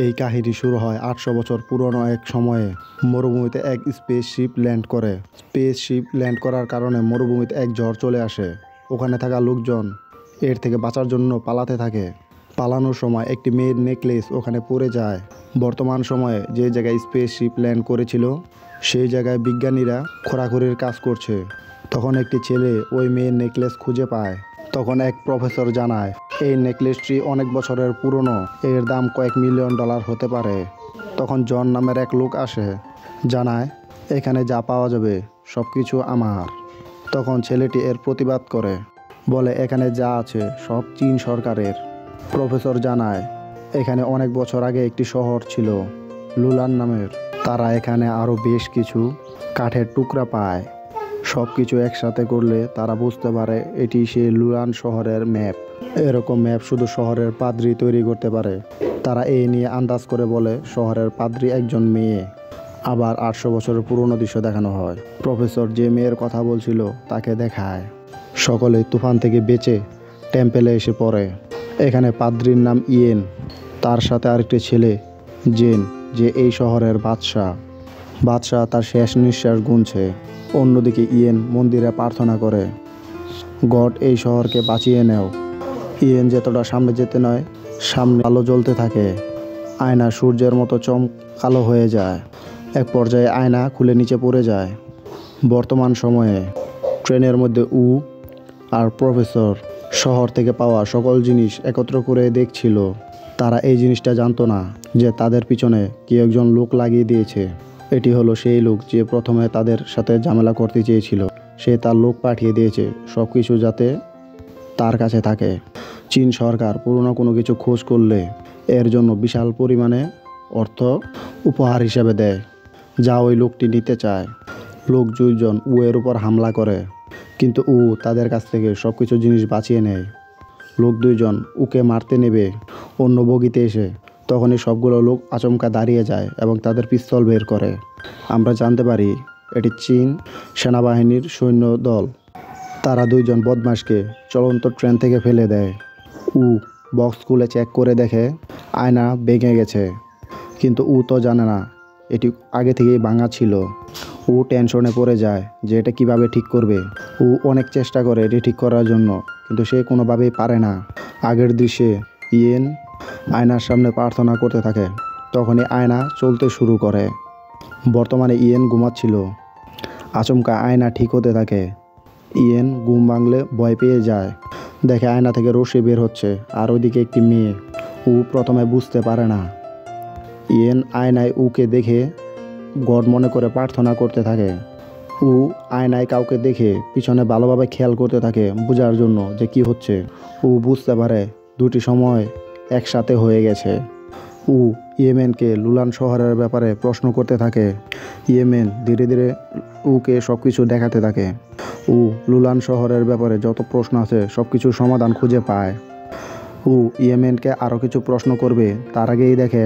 এই কাহিনী শুরু হয় ৮০০ বছর পুরনো এক সময়ে। মরুভূমিতে এক স্পেসশিপ ল্যান্ড করে। স্পেসশিপ ল্যান্ড করার কারণে মরুভূমিতে এক ঝড় চলে আসে। ওখানে থাকা লোকজন এর থেকে বাঁচার জন্য পালাতে থাকে। পালানোর সময় একটি মেয়ের নেকলেস ওখানে পড়ে যায়। বর্তমান সময়ে যে জায়গায় স্পেসশিপ ল্যান্ড করেছিল সেই জায়গায় বিজ্ঞানীরা খোঁড়াখুড়ির কাজ করছে। তখন একটি ছেলে ওই মেয়ের নেকলেস খুঁজে পায়। তখন এক প্রফেসর জানায় এই নেকলেসটি অনেক বছরের পুরনো, এর দাম কয়েক মিলিয়ন ডলার হতে পারে। তখন জন নামের এক লোক আসে, জানায় এখানে যা পাওয়া যাবে সব কিছু আমার। তখন ছেলেটি এর প্রতিবাদ করে, বলে এখানে যা আছে সব চীন সরকারের। প্রফেসর জানায় এখানে অনেক বছর আগে একটি শহর ছিল লুলান নামের। তারা এখানে আরও বেশ কিছু কাঠের টুকরা পায়। সব কিছু একসাথে করলে তারা বুঝতে পারে এটি সেই লুলান শহরের ম্যাপ। এরকম ম্যাপ শুধু শহরের পাদ্রী তৈরি করতে পারে। তারা এই নিয়ে আন্দাজ করে বলে শহরের পাদ্রী একজন মেয়ে। আবার ৮০০ বছরের পুরনো দৃশ্য দেখানো হয়। প্রফেসর যে মেয়ের কথা বলছিল তাকে দেখায়। সকলে তুফান থেকে বেঁচে টেম্পেলে এসে পড়ে। এখানে পাদ্রীর নাম ইয়েন, তার সাথে আরেকটি ছেলে জেন, যে এই শহরের বাদশাহ তার শেষ নিঃশ্বাস গুনছে। অন্যদিকে ইয়েন মন্দিরে প্রার্থনা করে, গড এই শহরকে বাঁচিয়ে নেও। ইয়েন যতটা সামনে যেতে নয় সামনে আলো জ্বলতে থাকে। আয়না সূর্যের মতো কালো হয়ে যায়। এক পর্যায়ে আয়না খুলে নিচে পড়ে যায়। বর্তমান সময়ে ট্রেনের মধ্যে আর প্রফেসর শহর থেকে পাওয়া সকল জিনিস একত্র করে দেখছিল। তারা এই জিনিসটা জানতো না যে তাদের পিছনে কেউ একজন লোক লাগিয়ে দিয়েছে। এটি হলো সেই লোক যে প্রথমে তাদের সাথে ঝামেলা করতে চেয়েছিল। সে তার লোক পাঠিয়ে দিয়েছে সব কিছু যাতে তার কাছে থাকে। চীন সরকার পুরনো কোনো কিছু খোঁজ করলে এর জন্য বিশাল পরিমাণে অর্থ উপহার হিসেবে দেয়, যা ওই লোকটি নিতে চায়। লোক দুইজন এর উপর হামলা করে, কিন্তু তাদের কাছ থেকে সব কিছু জিনিস বাঁচিয়ে নেয়। লোক দুইজন ওকে মারতে নেবে অন্য বগিতে এসে, তখনই সবগুলো লোক আচমকা দাঁড়িয়ে যায় এবং তাদের পিস্তল বের করে। আমরা জানতে পারি এটি চীন সেনাবাহিনীর সৈন্য দল। তারা দুইজন বদমাশকে চলন্ত ট্রেন থেকে ফেলে দেয়। বক্স খুলে চেক করে দেখে আয়না ভেঙে গেছে, কিন্তু তো জানে না এটি আগে থেকেই ভাঙা ছিল। টেনশনে পড়ে যায় যে এটা কিভাবে ঠিক করবে। অনেক চেষ্টা করে এটি ঠিক করার জন্য, কিন্তু সে কোনোভাবেই পারে না। আগের দৃশ্যে ইয়েন আয়নার সামনে প্রার্থনা করতে থাকে, তখনই আয়না চলতে শুরু করে। বর্তমানে ইয়েন ঘুমাচ্ছিল। আচমকা আয়না ঠিক হতে থাকে। ইয়েন ঘুম ভাঙলে ভয় পেয়ে যায়। দেখে আয়না থেকে রশ্মি বের হচ্ছে, আর ওইদিকে একটি মেয়ে। প্রথমে বুঝতে পারে না। ইয়েন আয়নায় কে দেখে গড মনে করে প্রার্থনা করতে থাকে। আয়নায় কাউকে দেখে পিছনে ভালোভাবে খেয়াল করতে থাকে বোঝার জন্য যে কি হচ্ছে। বুঝতে পারে দুটি সময় একসাথে হয়ে গেছে। ইয়েমেনকে লুলান শহরের ব্যাপারে প্রশ্ন করতে থাকে। ইয়েমেন ধীরে ধীরে কে সব কিছু দেখাতে থাকে। লুলান শহরের ব্যাপারে যত প্রশ্ন আছে সব কিছুর সমাধান খুঁজে পায়। ইয়েমেনকে আরও কিছু প্রশ্ন করবে তার আগেই দেখে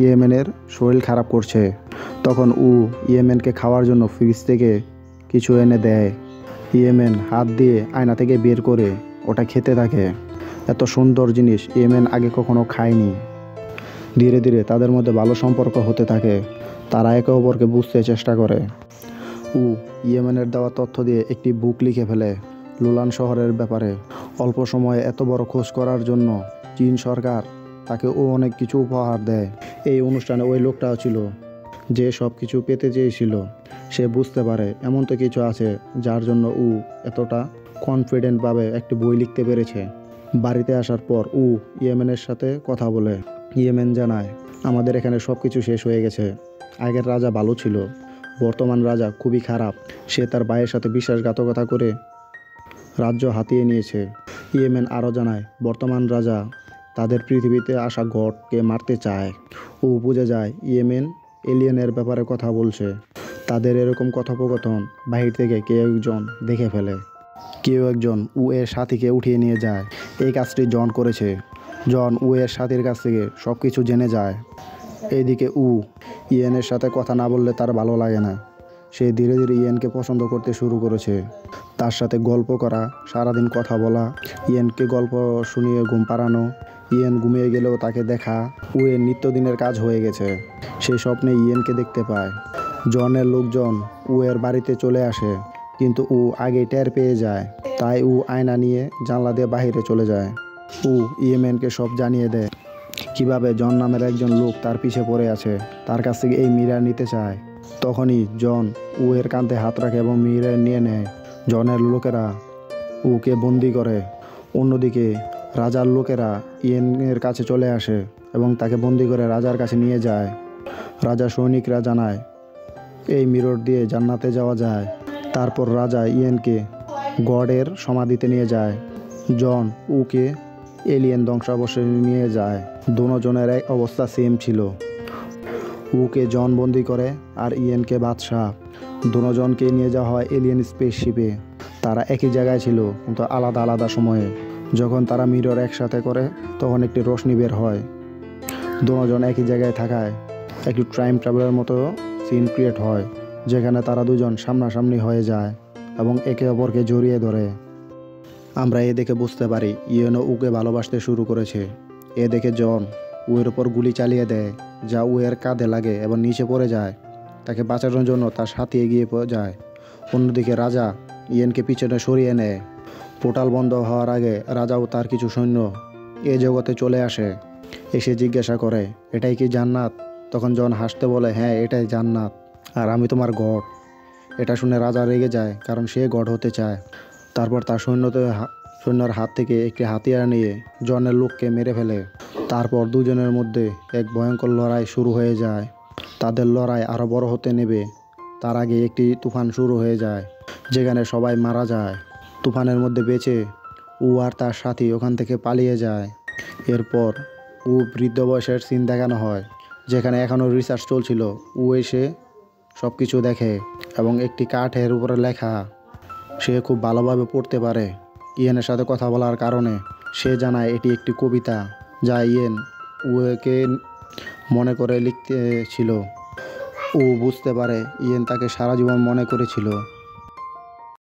ইয়েমেনের শরীর খারাপ করছে। তখন ইয়েমেনকে খাওয়ার জন্য ফ্রিজ থেকে কিছু এনে দেয়। ইয়েমেন হাত দিয়ে আয়না থেকে বের করে ওটা খেতে থাকে। এত সুন্দর জিনিস ইয়েমেন আগে কখনো খায়নি। ধীরে ধীরে তাদের মধ্যে ভালো সম্পর্ক হতে থাকে। তারা একে অপরকে বুঝতে চেষ্টা করে। ইয়েমেনের দেওয়া তথ্য দিয়ে একটি বুক লিখে ফেলে লুলান শহরের ব্যাপারে। অল্প সময়ে এত বড় খোঁজ করার জন্য চীন সরকার তাকে অনেক কিছু উপহার দেয়। এই অনুষ্ঠানে ওই লোকটাও ছিল যে সব কিছু পেতে চেয়েছিল। সে বুঝতে পারে এমন তো কিছু আছে যার জন্য এতটা কনফিডেন্টভাবে একটি বই লিখতে পেরেছে। বাড়িতে আসার পর ইয়েমেনের সাথে কথা বলে। ইয়েমেন জানায় আমাদের এখানে সব কিছু শেষ হয়ে গেছে। আগের রাজা ভালো ছিল, বর্তমান রাজা খুবই খারাপ। সে তার ভাইয়ের সাথে বিশ্বাসঘাতকতা করে রাজ্য হাতিয়ে নিয়েছে। ইয়েমেন আরও জানায় বর্তমান রাজা তাদের পৃথিবীতে আসা গডকে মারতে চায়। বুঝে যায় ইয়েমেন এলিয়েনের ব্যাপারে কথা বলছে। তাদের এরকম কথোপকথন বাহির থেকে কেউ একজন দেখে ফেলে। কেউ একজন এর সাথীকে উঠিয়ে নিয়ে যায়। এই কাজটি জন করেছে। জন এর সাথীর কাছ থেকে সব কিছু জেনে যায়। এইদিকে ইয়েনের সাথে কথা না বললে তার ভালো লাগে না। সে ধীরে ধীরে ইয়েনকে পছন্দ করতে শুরু করেছে। তার সাথে গল্প করা, সারাদিন কথা বলা, ইয়েনকে গল্প শুনিয়ে ঘুম পাড়ানো, ইয়েন ঘুমিয়ে গেলেও তাকে দেখা উয়ের নিত্যদিনের কাজ হয়ে গেছে। সেই স্বপ্নে ইয়েনকে দেখতে পায়। জনের লোকজন উয়ের বাড়িতে চলে আসে, কিন্তু ও আগে টের পেয়ে যায়। তাই ও আয়না নিয়ে জানলা দিয়ে বাহিরে চলে যায়। ও ইয়েমেনকে সব জানিয়ে দেয় কিভাবে জন নামের একজন লোক তার পিছে পড়ে আছে, তার কাছ থেকে এই মিরর নিতে চায়। তখনই জন উয়ের কাঁধে হাত রাখে এবং মিরর নিয়ে নেয়। জনের লোকেরা ওকে বন্দি করে। অন্যদিকে রাজার লোকেরা ইয়েনের কাছে চলে আসে এবং তাকে বন্দি করে রাজার কাছে নিয়ে যায়। রাজার সৈনিকরা জানায় এই মিরর দিয়ে জান্নাতে যাওয়া যায়। তারপর রাজা ইয়েনকে গডের সমাধিতে নিয়ে যায়। জন ওকে এলিয়েন ধ্বংসাবশেষে নিয়ে যায়। দুজনের এক অবস্থা সেম ছিল। ওকে জন বন্দি করে আর ইয়েনকে বাদশাহ। দুজনকে নিয়ে যাওয়া হয় এলিয়েন স্পেসশিপে। তারা একই জায়গায় ছিল কিন্তু আলাদা আলাদা সময়ে। যখন তারা মিরর একসাথে করে তখন একটি রোশনি বের হয়। দুজন একই জায়গায় থাকায় একটি টাইম ট্রাভেলের মতো সিন ক্রিয়েট হয়, যেখানে তারা দুজন সামনাসামনি হয়ে যায় এবং একে অপরকে জড়িয়ে ধরে। আমরা এ দেখে বুঝতে পারি ইয়েনও ওকে ভালোবাসতে শুরু করেছে। এ দেখে জন উয়ের ওপর গুলি চালিয়ে দেয়, যা উয়ের কাঁধে লাগে এবং নিচে পড়ে যায়। তাকে বাঁচানোর জন্য তার সাথে এগিয়ে যায়। অন্যদিকে রাজা ইয়েনকে পিছনে সরিয়ে নেয়। পোর্টাল বন্ধ হওয়ার আগে রাজাও তার কিছু সৈন্য এ জগতে চলে আসে। এসে জিজ্ঞাসা করে এটাই কি জান্নাত? তখন জন হাসতে বলে হ্যাঁ, এটাই জান্নাত আর আমি তোমার গড। এটা শুনে রাজা রেগে যায়, কারণ সে গড হতে চায়। তারপর তার সৈন্যর হাত থেকে একটি হাতিয়ার নিয়ে জনের লোককে মেরে ফেলে। তারপর দুজনের মধ্যে এক ভয়ঙ্কর লড়াই শুরু হয়ে যায়। তাদের লড়াই আরও বড় হতে নেবে তার আগে একটি তুফান শুরু হয়ে যায়, যেখানে সবাই মারা যায়। তুফানের মধ্যে বেঁচে ও আর তার সাথী ওখান থেকে পালিয়ে যায়। এরপর ও বৃদ্ধ বয়সের সিন দেখানো হয়, যেখানে এখনও রিসার্চ চলছিল। ও এসে সব কিছু দেখে এবং একটি কাঠের উপরে লেখা সে খুব ভালোভাবে পড়তে পারে। ইয়েনের সাথে কথা বলার কারণে সে জানায় এটি একটি কবিতা, যা ইয়েন ওকে মনে করে লিখতে ছিল। ও বুঝতে পারে ইয়েন তাকে সারা জীবন মনে করেছিল।